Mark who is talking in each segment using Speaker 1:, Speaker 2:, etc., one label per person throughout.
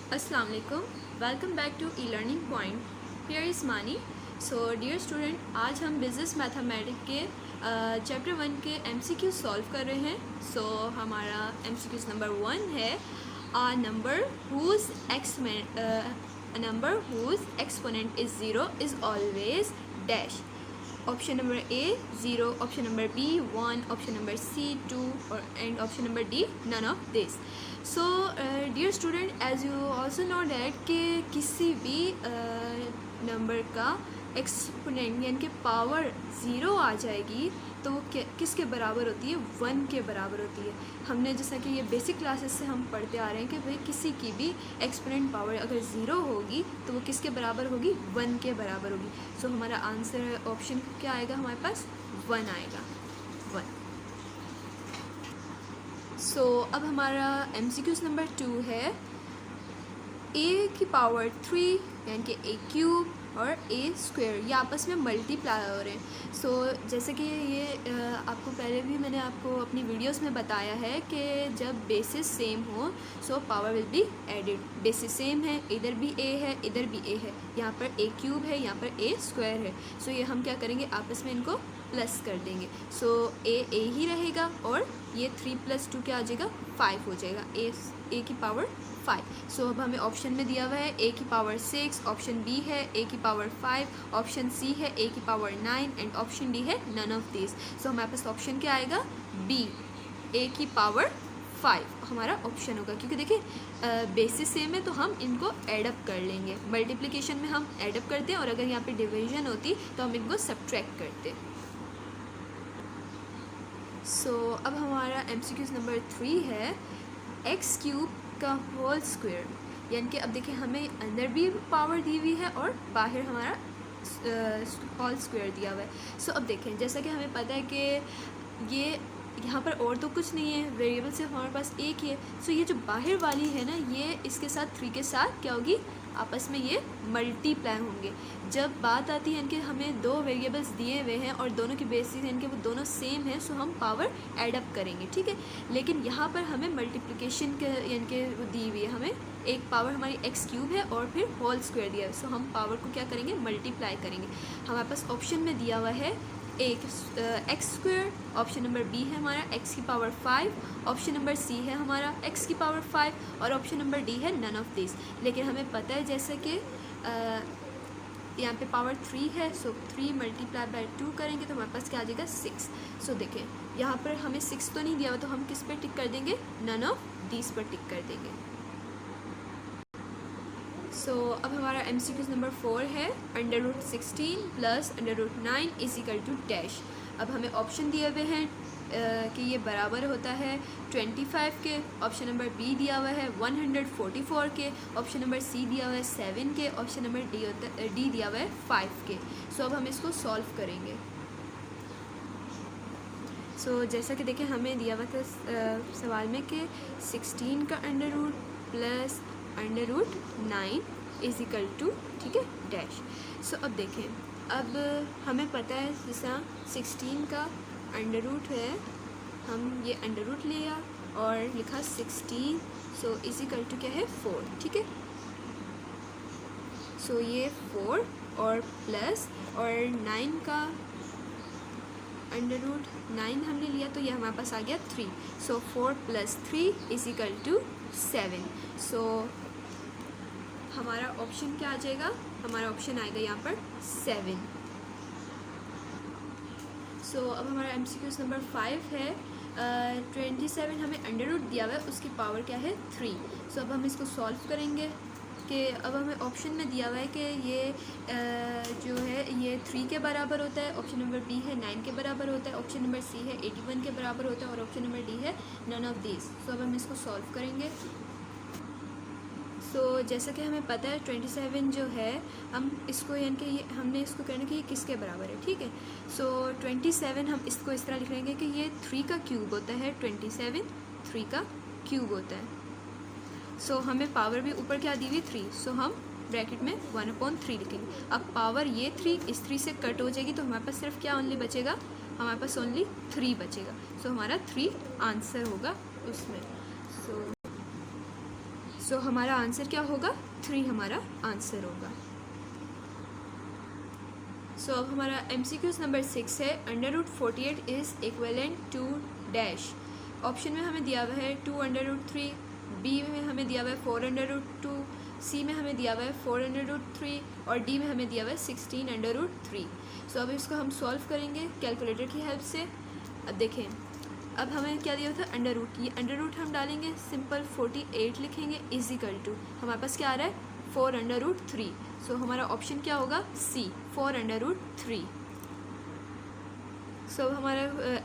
Speaker 1: Assalamu alaikum. Welcome back to e-learning point. Here is Mani. So dear student, आज हम business mathematics के chapter 1 के MCQ solve कर रहे हैं. So हमारा MCQ नंबर 1 है a number whose exponent is 0 is always dash. Option number A 0, option number B 1, option number C 2 and option number D none of this. So dear student, as you also know that कि किसी भी number का exponent यानी कि power 0 आ जाएगी तो वो किसके बराबर होती है? 1 के बराबर होती है. हमने जैसा कि ये बेसिक क्लासेस से हम पढ़ते आ रहे हैं कि भाई किसी की भी एक्सपोनेंट पावर अगर 0 होगी तो वो किसके बराबर होगी? 1 के बराबर होगी. सो हमारा आंसर ऑप्शन क्या आएगा? हमारे पास 1 आएगा, 1. सो अब हमारा MCQ नंबर 2 है a की पावर 3 यानी कि a क्यूब और a स्क्वायर, ये आपस में मल्टीप्लाई हो रहे हैं. सो जैसे कि ये आपको पहले भी मैंने आपको अपनी वीडियोस में बताया है कि जब बेसिस सेम हो so power will be added. Basis same है, इधर भी a है इधर भी a है, यहाँ पर a क्यूब है यहाँ पर a स्क्वायर है. सो ये हम क्या करेंगे? आपस में इनको प्लस कर देंगे. सो a ही रहेगा और ये 3 + 2 क्या आ जाएगा? 5 हो जाएगा. a की पावर 5. सो अब हमें ऑप्शन में दिया हुआ है a की पावर 6, ऑप्शन बी है a की पावर 5, ऑप्शन सी है a की पावर 9 एंड ऑप्शन डी है नन ऑफ दिस. सो हमारे पास ऑप्शन क्या आएगा? बी, a की पावर 5 हमारा ऑप्शन होगा. क्योंकि देखिए बेसिस सेम है तो हम इनको एडअप कर लेंगे. मल्टीप्लिकेशन में हम एडअप करते हैं और अगर यहाँ पे डिवीजन होती तो हम इनको सब्ट्रैक्ट करते. सो अब हमारा MCQ नंबर 3 है एक्स क्यूब का होल स्क्वायर. यानी कि अब देखिए हमें अंदर भी पावर दी हुई है और बाहर हमारा होल स्क्वायर दिया हुआ है. सो अब देखें जैसा कि हमें पता है कि ये यहाँ पर और तो कुछ नहीं है, वेरिएबल सिर्फ हमारे पास एक ही है. सो ये जो बाहर वाली है ना, ये इसके साथ 3 के साथ क्या होगी? आपस में ये मल्टीप्लाई होंगे. जब बात आती है कि हमें 2 वेरिएबल्स दिए हुए हैं और दोनों की बेसिस यानी कि वो दोनों सेम है, सो हम पावर एडअप करेंगे, ठीक है. लेकिन यहाँ पर हमें मल्टीप्लिकेशन के यानी कि वो दी हुई है, हमें एक पावर हमारी एक्स क्यूब है और फिर होल स्क्वायर दिया है. सो हम पावर को क्या करेंगे? मल्टीप्लाई करेंगे. हमारे पास ऑप्शन में दिया हुआ है x square, option number B है हमारा एक्स की पावर 5, ऑप्शन नंबर सी है हमारा एक्स की पावर 5 और ऑप्शन नंबर डी है नन ऑफ दिस. लेकिन हमें पता है जैसे कि यहाँ पे पावर 3 है, सो 3 × 2 करेंगे तो हमारे पास क्या आ जाएगा? 6. सो देखें यहाँ पर हमें 6 तो नहीं दिया हुआ तो हम किस पर टिक कर देंगे? नन ऑफ दिस पर टिक कर देंगे. सो अब हमारा MCQ नंबर 4 है √16 + √9 = डैश. अब हमें ऑप्शन दिए हुए हैं कि ये बराबर होता है 25 के, ऑप्शन नंबर बी दिया हुआ है 144 के, ऑप्शन नंबर सी दिया हुआ है 7 के, ऑप्शन नंबर डी दिया हुआ है 5 के. सो अब हम इसको सॉल्व करेंगे. सो जैसा कि देखें हमें दिया हुआ था सवाल में कि 16 का √ प्लस √9 = ठीक है डैश. सो अब देखें, अब हमें पता है जैसा 16 का √ है, हम ये √ लिया और लिखा 16, सो = क्या है? 4, ठीक है. सो ये 4 और प्लस और 9 का √9 हमने लिया तो ये हमारे पास आ गया 3. सो 4 + 3 = 7. सो हमारा ऑप्शन क्या आ जाएगा? हमारा ऑप्शन आएगा यहाँ पर 7. सो अब हमारा MCQ नंबर 5 है 27 हमें √ दिया हुआ है, उसकी पावर क्या है? 3. सो अब हम इसको सॉल्व करेंगे कि अब हमें ऑप्शन में दिया हुआ है कि ये जो है ये 3 के बराबर होता है, ऑप्शन नंबर बी है 9 के बराबर होता है, ऑप्शन नंबर सी है 81 के बराबर होता है और ऑप्शन नंबर डी है नन ऑफ दिस. सो अब हम इसको सॉल्व करेंगे. सो जैसा कि हमें पता है 27 जो है हम इसको यानी कि ये हमने इसको कहना कि ये किसके बराबर है, ठीक है. सो 27 हम इसको इस तरह लिख लेंगे कि ये 3 का क्यूब होता है. 27 3 का क्यूब होता है. सो हमें पावर भी ऊपर क्या दी हुई? 3. सो हम ब्रैकेट में 1/3 लिखेंगे. अब पावर ये 3 इस 3 से कट हो जाएगी तो हमारे पास सिर्फ क्या ओनली बचेगा? हमारे पास ओनली 3 बचेगा. सो हमारा 3 आंसर होगा उसमें. सो हमारा आंसर क्या होगा, 3 हमारा आंसर होगा। सो अब हमारा MCQs नंबर 6 है, √48 is equivalent to dash. Option में हमें दिया हुआ है 2√3, बी में हमें दिया हुआ है 4√2, सी में हमें दिया हुआ है 4√3 और डी में हमें दिया हुआ है 16√3। सो अब इसको हम सॉल्व करेंगे कैलकुलेटर की हेल्प से। अब देखें, अब हमें क्या दिया था, अंडर रूट। ये अंडर रूट हम डालेंगे, सिंपल 48 लिखेंगे इजिकल टू हमारे पास क्या आ रहा है, 4√3। सो हमारा ऑप्शन क्या होगा, सी, 4√3। सो हमारा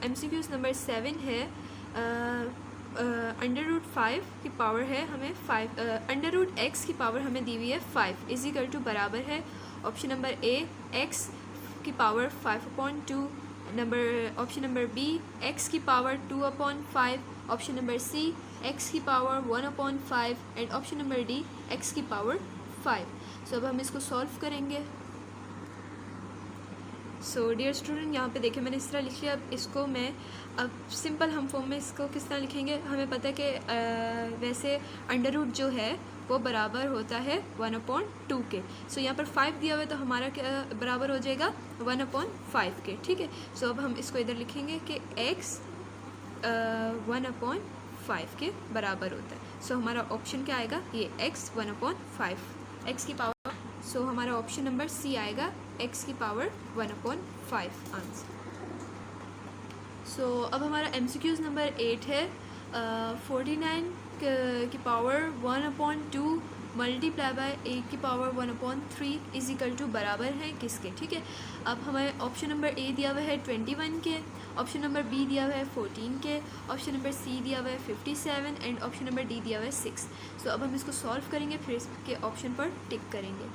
Speaker 1: MCQs नंबर 7 है, √5 की पावर है हमें 5, √x की पावर हमें दी हुई है 5 इजिकल टू बराबर है ऑप्शन नंबर ए x की power 5/2, option number B x की power 2/5, option number C x की power 1/5 and option number D x की पावर 5। सो अब हम इसको सॉल्व करेंगे। सो डियर स्टूडेंट, यहाँ पे देखिए मैंने इस तरह लिख लिया। अब इसको मैं अब सिंपल हम फॉर्म में इसको किस तरह लिखेंगे, हमें पता है कि वैसे अंडर रूट जो है वो बराबर होता है 1/2 के। सो यहाँ पर 5 दिया हुआ है तो हमारा क्या बराबर हो जाएगा 1/5 के, ठीक है। सो अब हम इसको इधर लिखेंगे कि x 1/5 के बराबर होता है। सो हमारा ऑप्शन क्या आएगा, ये x 1/5 x की पावर। सो हमारा ऑप्शन नंबर सी आएगा, x की पावर 1/5 आंसर। सो अब हमारा MCQs नंबर 8 है, 49 की पावर 1/2 मल्टीप्लाई बाय a की पावर 1/3 इज इक्वल टू बराबर है किसके, ठीक है। अब हमें ऑप्शन नंबर ए दिया हुआ है 21 के, ऑप्शन नंबर बी दिया हुआ है 14 के, ऑप्शन नंबर सी दिया हुआ है 57 एंड ऑप्शन नंबर डी दिया हुआ है 6। सो अब हम इसको सॉल्व करेंगे, फिर इसके ऑप्शन पर टिक करेंगे।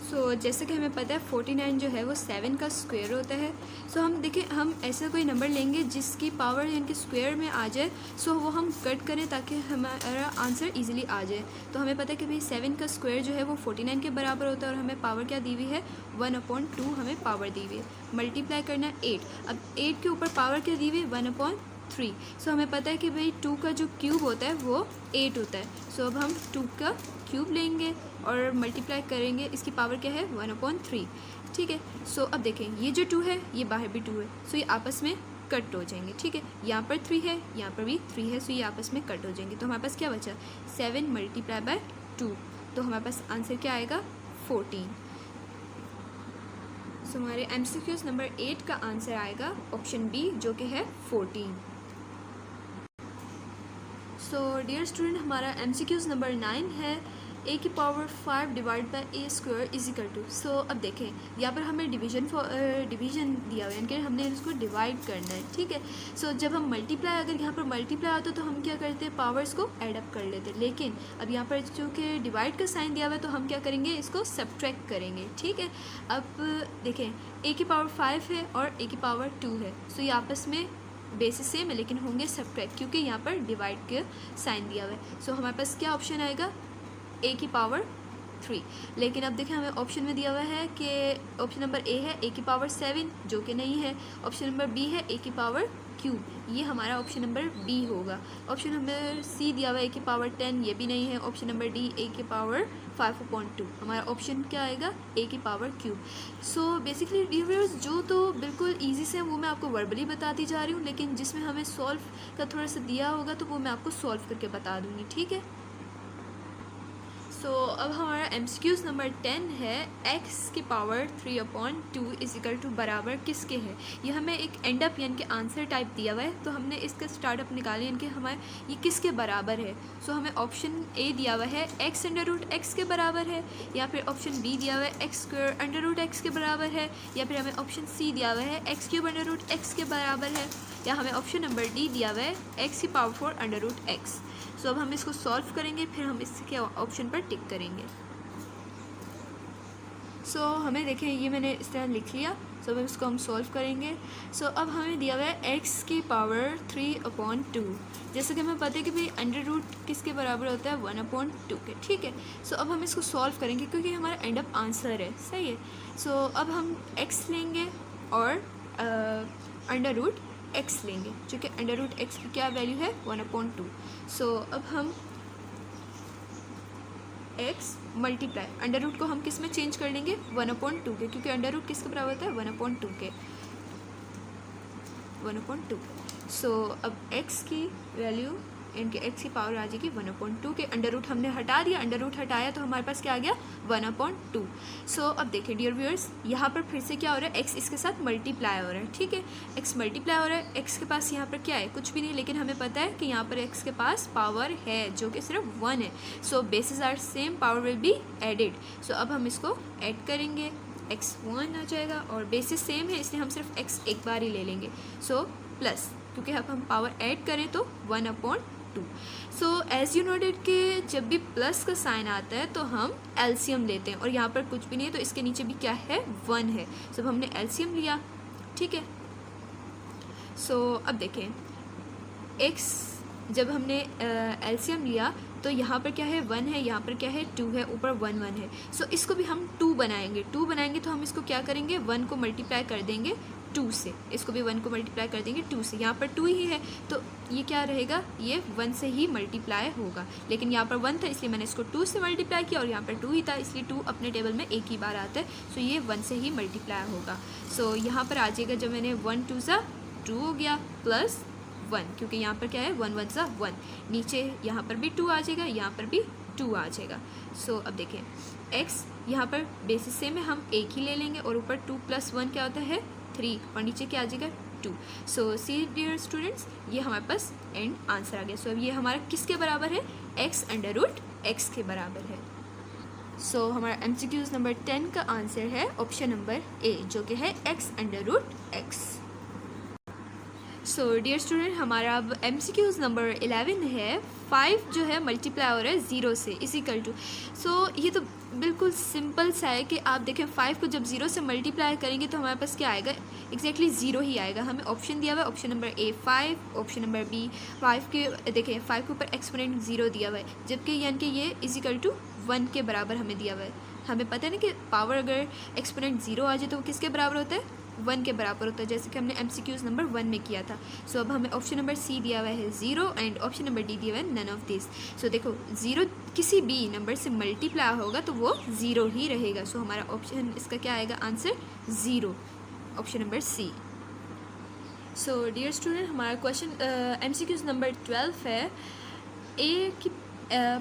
Speaker 1: सो जैसे कि हमें पता है 49 जो है वो 7 का स्क्वायर होता है। सो हम देखें, हम ऐसा कोई नंबर लेंगे जिसकी पावर यानी कि स्क्वायर में आ जाए, सो वो हम कट करें ताकि हमारा आंसर इजीली आ जाए। तो हमें पता है कि भाई 7 का स्क्वायर जो है वो 49 के बराबर होता है और हमें पावर क्या दी हुई है 1/2 हमें पावर दी हुई है। मल्टीप्लाई करना 8, अब 8 के ऊपर पावर क्या दी हुई है 1/3। सो हमें पता है कि भाई 2 का जो क्यूब होता है वो 8 होता है। सो अब हम 2 का क्यूब लेंगे और मल्टीप्लाई करेंगे, इसकी पावर क्या है 1/3, ठीक है। सो अब देखें, ये जो 2 है ये बाहर भी 2 है, सो ये आपस में कट हो जाएंगे, ठीक है। यहाँ पर 3 है, यहाँ पर भी 3 है, सो ये आपस में कट हो जाएंगे। तो हमारे पास क्या बचा 7 मल्टीप्लाई बाय 2, तो हमारे पास आंसर क्या आएगा 14। सो हमारे MCQs नंबर 8 का आंसर आएगा ऑप्शन बी जो कि है 14। सो डियर स्टूडेंट, हमारा MCQs नंबर 9 है, a की power 5 divide by a square is equal to. So अब देखें, यहाँ पर हमें डिवीजन दिया हुआ है, यानी कि हमने इसको डिवाइड करना है, ठीक है। सो जब हम मल्टीप्लाई, अगर यहाँ पर मल्टीप्लाई आता तो हम क्या करते हैं, पावर्स को एडअप कर लेते, लेकिन अब यहाँ पर चूँकि डिवाइड का साइन दिया हुआ है तो हम क्या करेंगे, इसको सब्ट्रैक्ट करेंगे, ठीक है। अब देखें, a की पावर 5 है और a की पावर 2 है, सो ये आपस में बेसिस सेम है लेकिन होंगे सब्ट्रैक्ट, क्योंकि यहाँ पर डिवाइड का साइन दिया हुआ है। सो हमारे पास क्या ऑप्शन आएगा, a की पावर 3। लेकिन अब देखें, हमें ऑप्शन में दिया हुआ है कि ऑप्शन नंबर ए है a की पावर 7 जो कि नहीं है, ऑप्शन नंबर बी है a की पावर क्यूब, ये हमारा ऑप्शन नंबर बी होगा। ऑप्शन नंबर सी दिया हुआ है a की पावर 10, ये भी नहीं है। ऑप्शन नंबर डी a की पावर 5/2, हमारा ऑप्शन क्या आएगा a की power cube. So basically viewers, जो तो बिल्कुल ईजी से वो मैं आपको वर्बली बताती जा रही हूँ, लेकिन जिसमें हमें सॉल्व का थोड़ा सा दिया होगा तो वो मैं आपको सॉल्व करके बता दूँगी, ठीक है। सो अब हमारा MCQs नंबर 10 है, x की पावर 3/2 इज इक्वल टू बराबर किसके है। ये हमें एक एंड अप यानी कि आंसर टाइप दिया हुआ है, तो हमने इसका स्टार्टअप निकाले यानी कि हमारे ये किसके बराबर है। सो हमें ऑप्शन ए दिया हुआ है x √x के बराबर है, या फिर ऑप्शन बी दिया हुआ है x स्क्वायर √x के बराबर है, या फिर हमें ऑप्शन सी दिया हुआ है x³ √x के बराबर है, या हमें ऑप्शन नंबर डी दिया हुआ है x की पावर 4 √x। सो अब हम इसको सॉल्व करेंगे, फिर हम इसके ऑप्शन पर टिक करेंगे। सो हमें देखें, ये मैंने इस तरह लिख लिया। सो अब इसको हम सॉल्व करेंगे। सो अब हमें दिया हुआ है x की पावर 3/2, जैसे कि हमें पता है कि भाई अंडर रूट किसके बराबर होता है 1/2 के, ठीक है। सो अब हम इसको सॉल्व करेंगे क्योंकि हमारा एंड अप आंसर है, सही है। सो अब हम x लेंगे और अंडर रूट x लेंगे, जो कि अंडर रूट x की क्या वैल्यू है 1/2। सो अब हम एक्स मल्टीप्लाई अंडर रूट को हम किस में चेंज कर लेंगे 1/2 के, क्योंकि अंडर रूट किसके बराबर होता है 1/2 के, 1/2। सो अब x की वैल्यू इनके x की पावर आ जाएगी 1/2 के, अंडर रूट हमने हटा दिया, अंडर रूट हटाया तो हमारे पास क्या आ गया 1/2। सो अब देखिए डियर व्यूअर्स, यहाँ पर फिर से क्या हो रहा है, x इसके साथ मल्टीप्लाई हो रहा है, ठीक है, x मल्टीप्लाई हो रहा है, x के पास यहाँ पर क्या है कुछ भी नहीं, लेकिन हमें पता है कि यहाँ पर x के पास पावर है जो कि सिर्फ 1 है। So basis are same, power will be added. So अब हम इसको ऐड करेंगे, x 1 आ जाएगा और बेसिस सेम है इसलिए हम सिर्फ x एक बार ही ले लेंगे। सो प्लस, क्योंकि अब हम पावर ऐड करें तो 1/2। सो एज यू नोटेड कि जब भी प्लस का साइन आता है तो हम एलसीएम लेते हैं, और यहाँ पर कुछ भी नहीं है तो इसके नीचे भी क्या है 1 है। सो हमने एलसीएम लिया, ठीक है। सो अब देखें x जब हमने एलसीएम लिया तो यहाँ पर क्या है 1 है, यहाँ पर क्या है 2 है, ऊपर 1 1 है। सो इसको भी हम 2 बनाएंगे, 2 बनाएंगे तो हम इसको क्या करेंगे 1 को मल्टीप्लाई कर देंगे 2 से, इसको भी 1 को मल्टीप्लाई कर देंगे 2 से, यहाँ पर 2 ही है तो ये क्या रहेगा, ये 1 से ही मल्टीप्लाई होगा, लेकिन यहाँ पर 1 था इसलिए मैंने इसको 2 से मल्टीप्लाई किया, और यहाँ पर 2 ही था इसलिए 2 अपने टेबल में एक ही बार आता है, सो ये 1 से ही मल्टीप्लाई होगा। सो यहाँ पर आ जाएगा, जब मैंने 1 2 सा 2 हो गया प्लस 1, क्योंकि यहाँ पर क्या है 1 1 सा 1, नीचे यहाँ पर भी 2 आ जाएगा, यहाँ पर भी 2 आ जाएगा। सो अब देखें x यहाँ पर बेसिस से में हम एक ही ले लेंगे, और ऊपर 2 + 1 क्या होता है 3, और नीचे क्या आ जाएगा 2। सो सी डियर स्टूडेंट्स, ये हमारे पास एंड आंसर आ गया। सो अब ये हमारा किसके बराबर है, x के बराबर है। सो हमारा MCQs नंबर 10 का आंसर है ऑप्शन नंबर ए, जो कि है x. सो डियर स्टूडेंट, हमारा अब MCQs नंबर 11 है। 5 जो है मल्टीप्लाई हो रहा है 0 से इक्वल टू। सो ये तो बिल्कुल सिंपल सा है कि आप देखें 5 को जब 0 से मल्टीप्लाई करेंगे तो हमारे पास क्या आएगा, एग्जैक्टली 0 ही आएगा। हमें ऑप्शन दिया हुआ है, option number A 5, option number B 5 के, देखें 5 के ऊपर एक्सपोनेंट 0 दिया हुआ है, जबकि यानी कि ये इक्वल टू 1 के बराबर हमें दिया हुआ है। हमें पता है ना कि पावर अगर एक्सपोनेंट 0 आ जाए तो वो किसके बराबर होता है, 1 के बराबर होता है, जैसे कि हमने MCQs नंबर 1 में किया था। सो अब हमें ऑप्शन नंबर सी दिया हुआ है 0 एंड ऑप्शन नंबर डी दिया हुआ है नन ऑफ दिस। सो देखो 0 किसी भी नंबर से मल्टीप्लाई होगा तो वो 0 ही रहेगा। सो हमारा ऑप्शन इसका क्या आएगा answer 0, option number C. So dear student, हमारा क्वेश्चन MCQs नंबर 12 है। ए की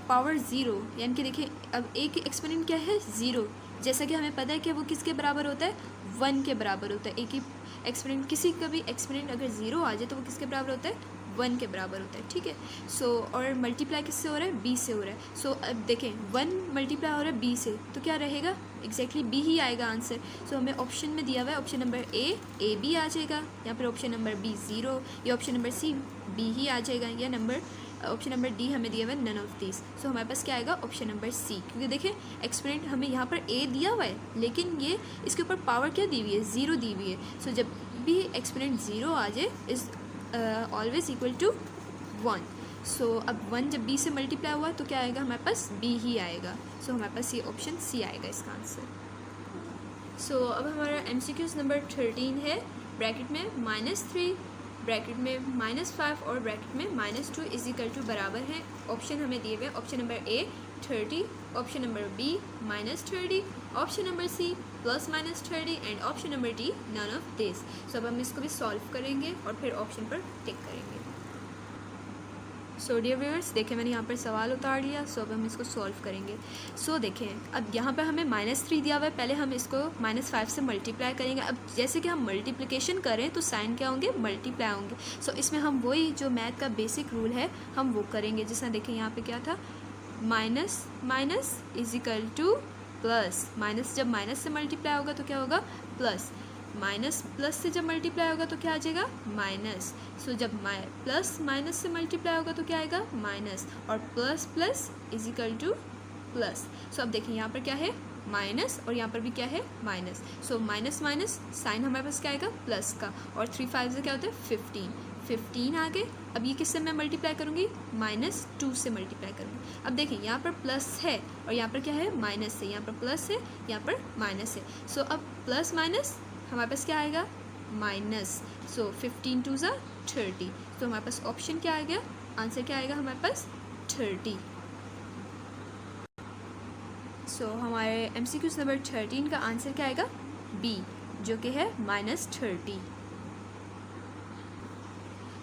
Speaker 1: पावर 0, यानी कि देखिए अब ए की एक्सपोनेंट क्या है 0, जैसा कि हमें पता है कि वो किसके बराबर होता है 1 के बराबर होता है। एक ही एक्सपोनेंट, किसी का भी एक्सपोनेंट अगर 0 आ जाए तो वो किसके बराबर होता है 1 के बराबर होता है, ठीक है। सो और मल्टीप्लाई किससे हो रहा है b से हो रहा है। सो अब देखें 1 मल्टीप्लाई हो रहा है b से तो क्या रहेगा, एग्जैक्टली b ही आएगा आंसर। सो हमें ऑप्शन में दिया हुआ है ऑप्शन नंबर ए बी आ जाएगा, यहाँ पर ऑप्शन नंबर बी 0, या ऑप्शन नंबर सी b ही आ जाएगा, या ऑप्शन नंबर डी हमें दिया हुआ है नन ऑफ दिस। सो हमारे पास क्या आएगा ऑप्शन नंबर सी, क्योंकि देखें एक्सपोनेंट हमें यहाँ पर ए दिया हुआ है लेकिन ये इसके ऊपर पावर क्या दी हुई है 0 दी हुई है। सो जब भी एक्सपोनेंट 0 आ जाए इज ऑलवेज इक्वल टू 1। सो अब 1 जब b से मल्टीप्लाई हुआ तो क्या आएगा हमारे पास b ही आएगा। सो हमारे पास ये ऑप्शन सी आएगा इसका आंसर। सो अब हमारा MCQs नंबर 13 है, ब्रैकेट में -3, ब्रैकेट में -5 और ब्रैकेट में -2 इज इक्वल टू बराबर है। ऑप्शन हमें दिए हुए option number A 30, option number B -30, option number C +-30 and option number D none of this. So अब हम इसको भी सॉल्व करेंगे और फिर ऑप्शन पर टिक करेंगे। सो डियर व्यूअर्स, देखें मैंने यहाँ पर सवाल उतार लिया। सो अब हम इसको सॉल्व करेंगे। सो देखें अब यहाँ पर हमें -3 दिया हुआ है, पहले हम इसको -5 से मल्टीप्लाई करेंगे। अब जैसे कि हम मल्टीप्लिकेशन करें तो साइन क्या होंगे, मल्टीप्लाई होंगे। सो इसमें हम वही जो मैथ का बेसिक रूल है हम वो करेंगे। जैसा देखें यहाँ पे क्या था, minus minus is equal to plus, minus जब माइनस से मल्टीप्लाई होगा तो क्या होगा प्लस, माइनस प्लस से जब मल्टीप्लाई होगा तो क्या आ जाएगा माइनस। सो जब प्लस माइनस से मल्टीप्लाई होगा तो क्या आएगा माइनस, और plus plus is equal to plus. So अब देखिए यहाँ पर क्या है माइनस और यहाँ पर भी क्या है minus. So minus minus sign हमारे पास क्या आएगा प्लस का, और 3 5 से क्या होता है 15 आ गए। अब ये किससे मैं मल्टीप्लाई करूँगी, -2 से मल्टीप्लाई करूँगी। अब देखिए यहाँ पर प्लस है और यहाँ पर क्या है माइनस है, यहाँ पर प्लस है यहाँ पर माइनस है। सो अब प्लस माइनस हमारे पास क्या आएगा माइनस। सो 15 2 ज़ा 30। तो हमारे पास ऑप्शन क्या आ गया, आंसर क्या आएगा हमारे पास 30। सो हमारे MCQs नंबर 13 का आंसर क्या आएगा? बी, जो कि है -30।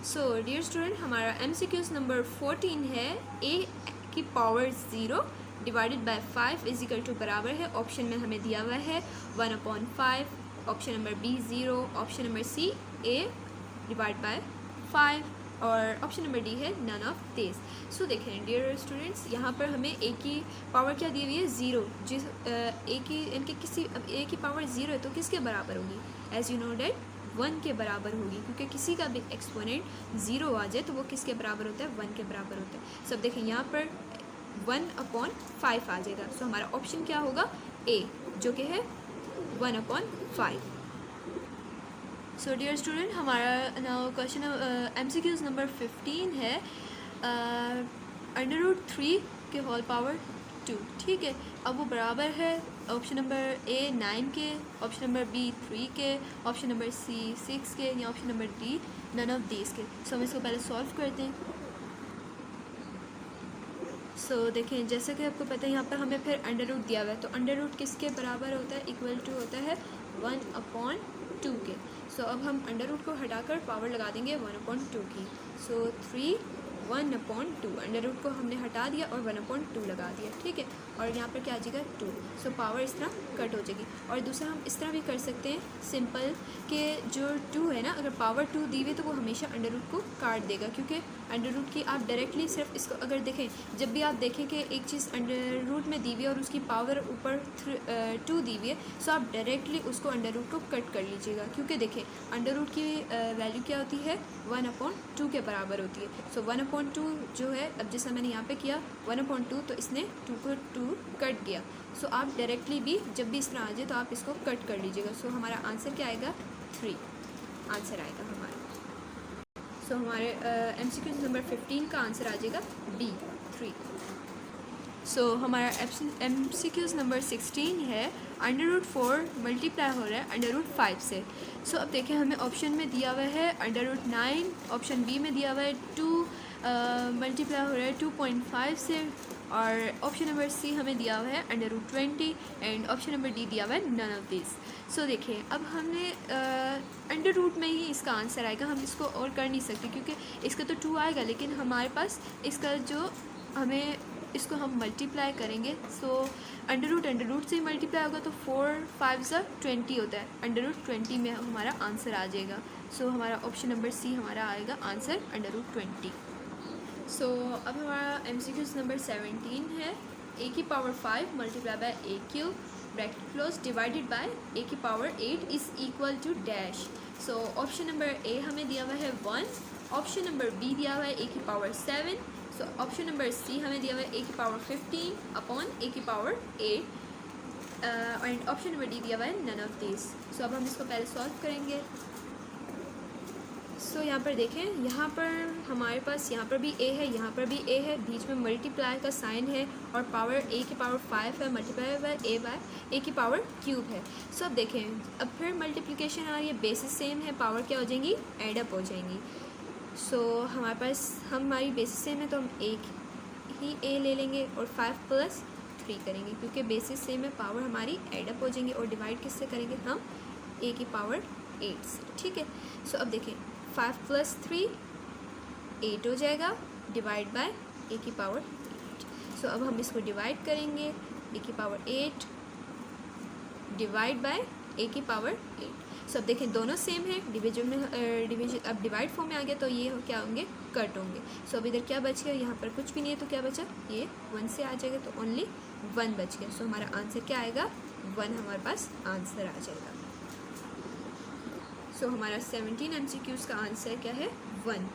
Speaker 1: सो डियर स्टूडेंट, हमारा MCQs नंबर 14 है a की power 0 divided by 5 is equal to बराबर है, ऑप्शन में हमें दिया हुआ है 1/5, option number B 0, option number C a divide by 5 और ऑप्शन नंबर डी है नन ऑफ दिस। सो देखें डियर स्टूडेंट्स, यहाँ पर हमें a की पावर क्या दी हुई है? 0। जिस a की इनके किसी अब a की पावर 0 है तो किसके बराबर होगी? एज यू नो डेट 1 के बराबर होगी, क्योंकि किसी का भी एक्सपोनेंट 0 आ जाए तो वो किसके बराबर होता है? 1 के बराबर होता है। सब देखें यहाँ पर 1/5 आ जाएगा। सो हमारा ऑप्शन क्या होगा? ए, जो कि है 1/5। सो डियर स्टूडेंट, हमारा नाउ क्वेश्चन MCQs नंबर 15 है √3 के होल पावर 2। ठीक है, अब वो बराबर है ऑप्शन नंबर ए 9 के, ऑप्शन नंबर बी 3 के, ऑप्शन नंबर सी 6 के, या option number D none of these के। सो हम इसको पहले सॉल्व करते हैं। सो देखें, जैसे कि आपको पता है यहाँ पर हमें फिर √ दिया हुआ है, तो √ किसके बराबर होता है? इक्वल टू होता है 1/2 के। सो अब हम √ को हटाकर पावर लगा देंगे 1/2 की। सो 3 1/2 √ को हमने हटा दिया और 1/2 लगा दिया। ठीक है, और यहाँ पर क्या आ जाएगा? 2। सो पावर इस तरह कट हो जाएगी। और दूसरा हम इस तरह भी कर सकते हैं सिंपल कि जो 2 है ना, अगर पावर 2 दी हुई तो वो हमेशा √ को काट देगा, क्योंकि √ की आप डायरेक्टली सिर्फ इसको अगर देखें, जब भी आप देखें कि एक चीज़ √ में दी हुई है और उसकी पावर ऊपर 2 दी हुई है, सो आप डायरेक्टली उसको √ को कट कर लीजिएगा, क्योंकि देखें √ की वैल्यू क्या होती है? 1/2 के बराबर होती है। सो 1/2 जो है, अब जैसा मैंने यहाँ पे किया 1/2, तो इसने 2 को 2 कट गया। सो आप डायरेक्टली भी जब भी इस तरह आ जाए तो आप इसको कट कर लीजिएगा। सो हमारा आंसर क्या आएगा? 3 आंसर आएगा हमारा। सो हमारे MCQs नंबर 15 का आंसर आ जाएगा बी 3। सो हमारा MCQs नंबर 16 है √4 मल्टीप्लाई हो रहा है √5 से। सो अब देखें, हमें ऑप्शन में दिया हुआ है √9, ऑप्शन बी में दिया हुआ है 2 मल्टीप्लाई हो रहा है 2.5 से, और ऑप्शन नंबर सी हमें दिया हुआ है √20 एंड ऑप्शन नंबर डी दिया हुआ है नन ऑफ दिस। सो देखिए, अब हमने √ में ही इसका आंसर आएगा, हम इसको और कर नहीं सकते क्योंकि इसका तो 2 आएगा, लेकिन हमारे पास इसका जो हमें इसको हम मल्टीप्लाई करेंगे। सो √ से ही मल्टीप्लाई होगा तो 4 5 20 होता है, √20 में हमारा आंसर आ जाएगा। सो हमारा ऑप्शन नंबर सी हमारा आएगा आंसर √20। सो अब हमारा MCQs नंबर 17 है a की power 5 multiply by a³ bracket close divided by a की power 8 is equal to dash. So option number A हमें दिया हुआ है 1, ऑप्शन नंबर बी दिया हुआ है a की power 7, so option number C हमें दिया हुआ है a की पावर 15 अपॉन a की power 8 and option number D दिया हुआ है नन ऑफ दिस। सो अब हम इसको पहले सॉल्व करेंगे। सो यहाँ पर देखें, यहाँ पर हमारे पास यहाँ पर भी a है, यहाँ पर भी a है, बीच में मल्टीप्लाई का साइन है और पावर a की पावर 5 है, मल्टीप्लाई बाय a की पावर क्यूब है। सो अब देखें, अब फिर मल्टीप्लिकेशन आ रही है, बेसिस सेम है, पावर क्या हो जाएंगी? एडअप हो जाएंगी। सो हमारे पास हमारी बेसिस सेम है तो हम एक ही a ले लेंगे और 5 + 3 करेंगे, क्योंकि बेसिस सेम है, पावर हमारी एडअप हो जाएंगी। और डिवाइड किससे करेंगे? हम a की पावर 8 से। ठीक है, सो अब देखें 5 + 3 8 हो जाएगा, डिवाइड बाय a की पावर 8। सो अब हम इसको डिवाइड करेंगे, a की पावर 8 डिवाइड बाय a की पावर 8। सो अब देखें दोनों सेम है, डिवीजन में डिवीजन अब डिवाइड फॉर्म में आ गया तो ये क्या होंगे? कट होंगे। सो अब इधर क्या बच गया? यहाँ पर कुछ भी नहीं है तो क्या बचा? ये 1 से आ जाएगा, तो ओनली 1 बच गया। सो हमारा आंसर क्या आएगा? 1 हमारे पास आंसर आ जाएगा। सो हमारा 17 MCQs का आंसर क्या है? 1।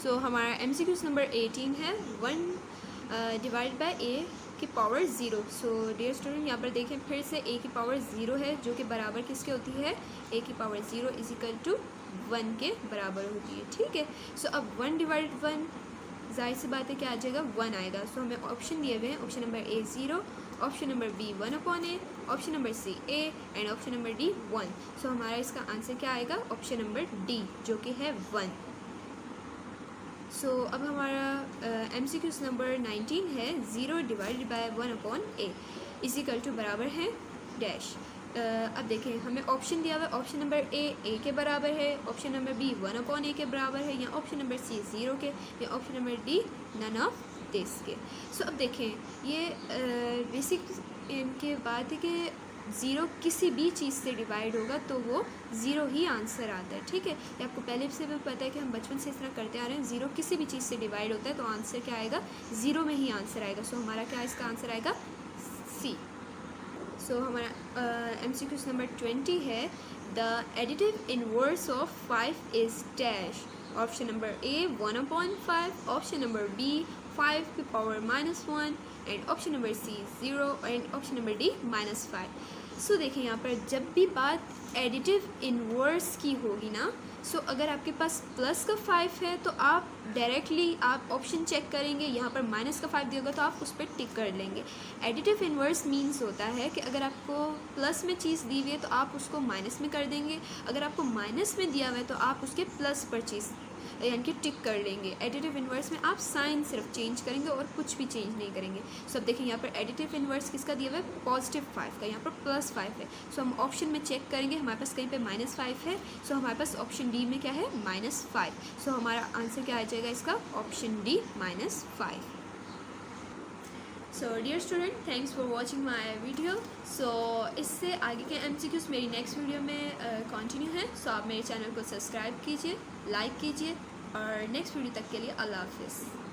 Speaker 1: सो हमारा MCQs नंबर 18 है 1 डिवाइड बाय a की पावर 0। सो डियर स्टूडेंट, यहाँ पर देखें फिर से a की पावर 0 है, जो कि बराबर किसके होती है? a की पावर 0 इज इक्वल टू 1 के बराबर होती है। ठीक है, सो अब 1 डिवाइड 1 जाहिर सी बात है क्या आ जाएगा? 1 आएगा। सो हमें ऑप्शन दिए हुए हैं, option number a 0, option number B 1/a, option number C a and option number D 1। So हमारा इसका आंसर क्या आएगा? ऑप्शन नंबर डी, जो कि है 1। सो अब हमारा MCQs नंबर 19 है 0 divided bye 1/a is equal to बराबर है डैश। अब देखें हमें ऑप्शन दिया हुआ है, ऑप्शन नंबर ए के बराबर है, ऑप्शन नंबर बी 1/a के बराबर है, या ऑप्शन नंबर सी 0 के, या option number D none of this के। सो अब देखें ये बेसिक इनके बात है कि ज़ीरो किसी भी चीज़ से डिवाइड होगा तो वो ज़ीरो ही आंसर आता है, ठीक है। ये आपको पहले से भी पता है कि हम बचपन से इस तरह करते आ रहे हैं। ज़ीरो किसी भी चीज़ से डिवाइड होता है तो आंसर क्या आएगा, ज़ीरो में ही आंसर आएगा। सो हमारा क्या इसका आंसर आएगा, सी। सो हमारा MCQs नंबर 20 है the additive inverse of 5 is dash. Option number A 1/5, option number B 5 की power -1, and option number C 0, and option number D -5। So देखिए यहाँ पर जब भी बात एडिटिव इनवर्स की होगी ना, सो अगर आपके पास प्लस का 5 है तो आप डायरेक्टली आप ऑप्शन चेक करेंगे, यहाँ पर माइनस का 5 दिया होगा तो आप उस पर टिक कर लेंगे। एडिटिव इनवर्स मीन्स होता है कि अगर आपको प्लस में चीज़ दी हुई है तो आप उसको माइनस में कर देंगे, अगर आपको माइनस में दिया हुआ है तो आप उसके प्लस पर चीज़ यानी कि टिक कर लेंगे। एडिटिव इनवर्स में आप साइन सिर्फ चेंज करेंगे और कुछ भी चेंज नहीं करेंगे। सो अब देखिए यहाँ पर एडिटिव इनवर्स किसका दिया हुआ है, +5 का, यहाँ पर +5 है। सो हम ऑप्शन में चेक करेंगे, हमारे पास कहीं पे -5 है, सो हमारे पास ऑप्शन डी में क्या है, -5। सो हमारा आंसर क्या आ जाएगा इसका, option D -5। So dear student, thanks for watching my video. So इससे आगे के MCQs मेरी नेक्स्ट वीडियो में कंटिन्यू है। सो आप मेरे चैनल को सब्सक्राइब कीजिए, लाइक कीजिए, और नेक्स्ट वीडियो तक के लिए अल्लाह हाफिज़।